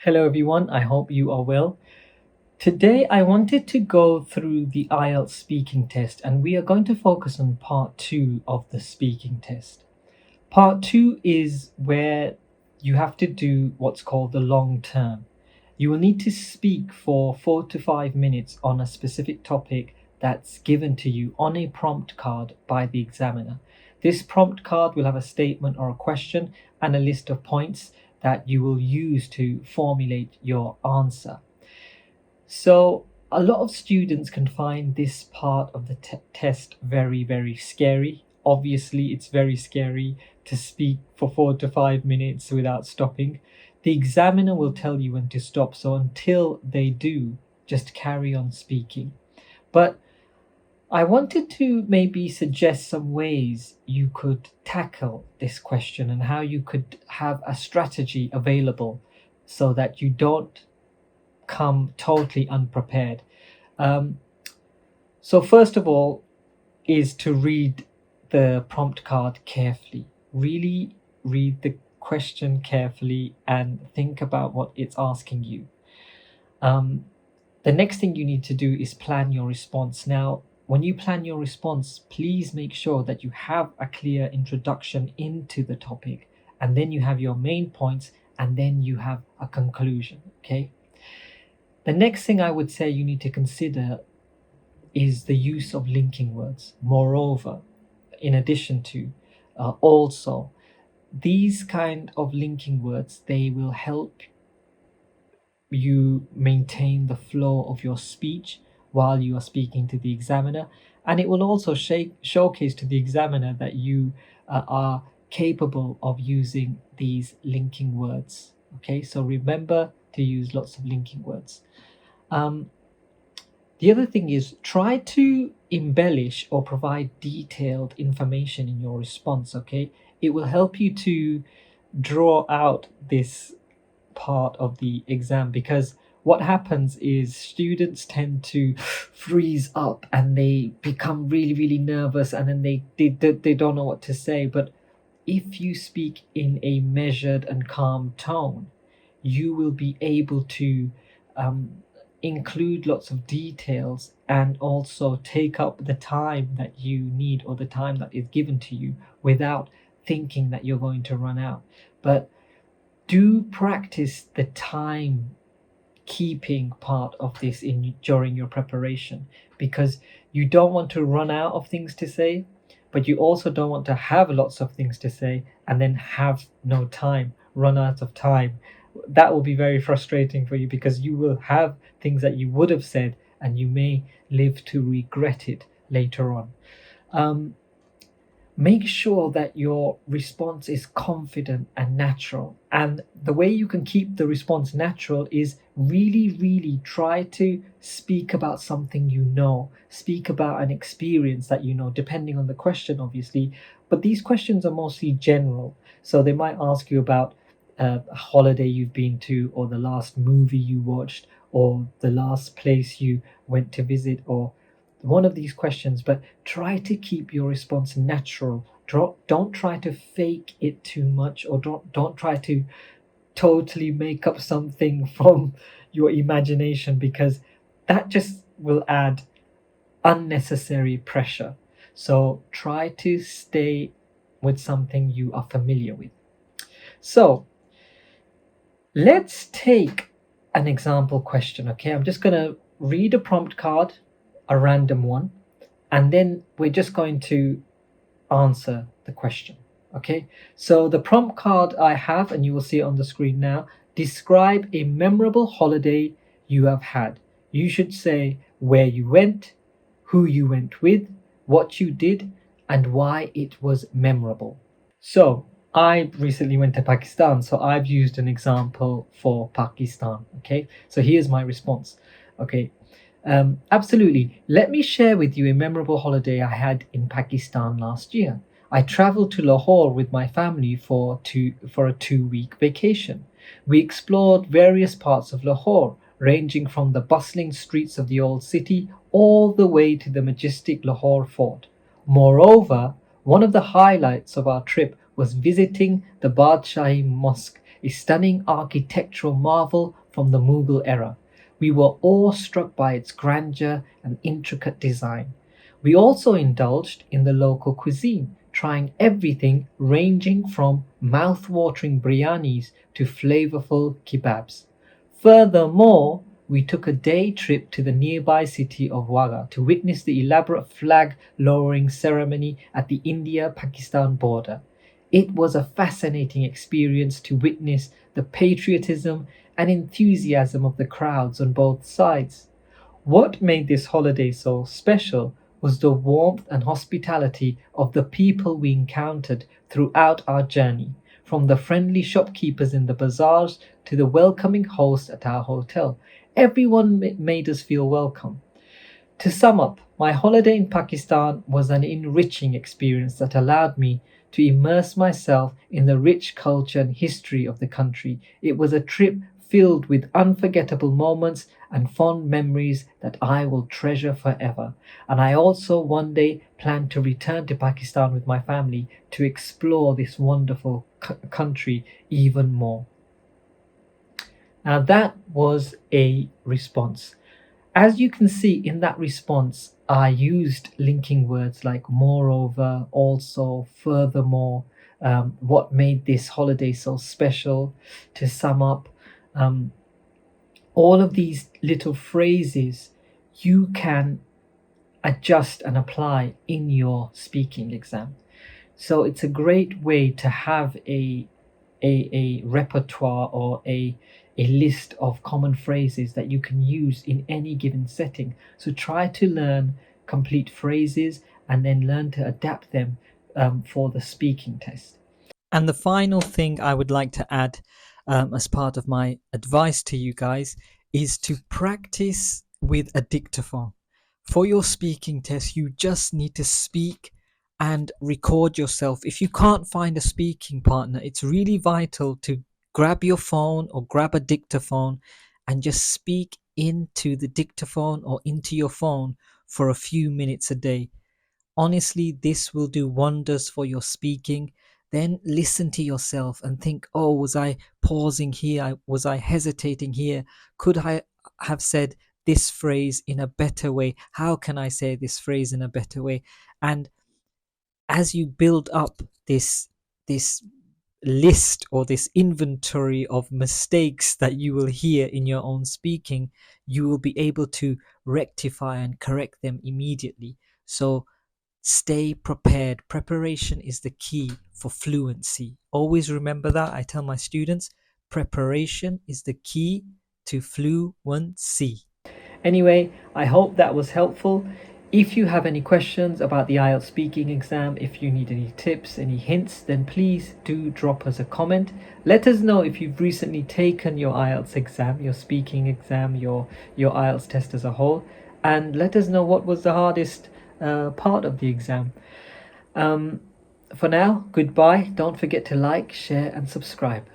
Hello, everyone. I hope you are well. Today, I wanted to go through the IELTS speaking test, and we are going to focus on part two of the speaking test. Part two is where you have to do what's called the long term. You will need to speak for 4 to 5 minutes on a specific topic that's given to you on a prompt card by the examiner. This prompt card will have a statement or a question and a list of points that you will use to formulate your answer. So, a lot of students can find this part of the test very, very scary. Obviously, it's very scary to speak for 4 to 5 minutes without stopping. The examiner will tell you when to stop, so until they do, just carry on speaking. But I wanted to maybe suggest some ways you could tackle this question and how you could have a strategy available so that you don't come totally unprepared. Um, so, first of all, is to read the prompt card carefully. Really read the question carefully and think about what it's asking you. Um, the next thing you need to do is plan your response. Now, when you plan your response, please make sure that you have a clear introduction into the topic, and then you have your main points, and then you have a conclusion. Okay. The next thing I would say you need to consider is the use of linking words. Moreover, in addition to, also, these kind of linking words, they will help you maintain the flow of your speech while you are speaking to the examiner, and it will also showcase to the examiner that you are capable of using these linking words. Okay, so remember to use lots of linking words. um, the other thing is try to embellish or provide detailed information in your response. Okay, it will help you to draw out this part of the exam, because what happens is students tend to freeze up and they become really, really nervous, and then they don't know what to say. But if you speak in a measured and calm tone, you will be able to include lots of details and also take up the time that you need or the time that is given to you without thinking that you're going to run out. But do practice the time keeping part of this in during your preparation, because you don't want to run out of things to say, but you also don't want to have lots of things to say and then have no time, run out of time. That will be very frustrating for you, because you will have things that you would have said and you may live to regret it later on. um, Make sure that your response is confident and natural. And the way you can keep the response natural is really, really try to speak about something you know, speak about an experience that you know, depending on the question, obviously. But these questions are mostly general. So they might ask you about a holiday you've been to, or the last movie you watched, or the last place you went to visit, or one of these questions. But try to keep your response natural. Don't try to fake it too much, or don't try to totally make up something from your imagination, because that just will add unnecessary pressure. So try to stay with something you are familiar with. So let's take an example question. Okay, I'm just going to read a prompt card, a random one, and then we're just going to answer the question. Okay, so the prompt card I have, and you will see it on the screen now: describe a memorable holiday you have had. You should say where you went, who you went with, what you did, and why it was memorable. So I recently went to Pakistan, so I've used an example for Pakistan. Okay, so here's my response. Okay, absolutely. Let me share with you a memorable holiday I had in Pakistan last year. I traveled to Lahore with my family for a 2 week vacation. We explored various parts of Lahore, ranging from the bustling streets of the old city all the way to the majestic Lahore fort. Moreover, one of the highlights of our trip was visiting the Badshahi Mosque, a stunning architectural marvel from the Mughal era. We were awestruck by its grandeur and intricate design. We also indulged in the local cuisine, trying everything ranging from mouth-watering biryanis to flavorful kebabs. Furthermore, we took a day trip to the nearby city of Wagah to witness the elaborate flag lowering ceremony at the India Pakistan border. It was a fascinating experience to witness the patriotism and enthusiasm of the crowds on both sides. What made this holiday so special was the warmth and hospitality of the people we encountered throughout our journey, from the friendly shopkeepers in the bazaars to the welcoming host at our hotel. Everyone made us feel welcome. To sum up, my holiday in Pakistan was an enriching experience that allowed me to immerse myself in the rich culture and history of the country. It was a trip filled with unforgettable moments and fond memories that I will treasure forever. And I also one day plan to return to Pakistan with my family to explore this wonderful country even more. Now, that was a response. As you can see in that response, I used linking words like moreover, also, furthermore, what made this holiday so special. To sum up, um, all of these little phrases you can adjust and apply in your speaking exam. So it's a great way to have a repertoire or a list of common phrases that you can use in any given setting. So try to learn complete phrases and then learn to adapt them for the speaking test. And the final thing I would like to add as part of my advice to you guys is to practice with a dictaphone. For your speaking test, you just need to speak and record yourself. If you can't find a speaking partner, it's really vital to grab your phone or grab a dictaphone and just speak into the dictaphone or into your phone for a few minutes a day. Honestly, this will do wonders for your speaking. Then listen to yourself and think, oh, was I pausing here? Was I hesitating here? Could I have said this phrase in a better way? How can I say this phrase in a better way? And as you build up this list or this inventory of mistakes that you will hear in your own speaking, you will be able to rectify and correct them immediately. So stay prepared. Preparation is the key for fluency. Always remember that. I tell my students, preparation is the key to fluency. Anyway, I hope that was helpful. If you have any questions about the IELTS speaking exam, if you need any tips, any hints, then please do drop us a comment. Let us know if you've recently taken your IELTS exam, your speaking exam, your IELTS test as a whole, and let us know what was the hardest part of the exam. For now, goodbye. Don't forget to like, share, and subscribe.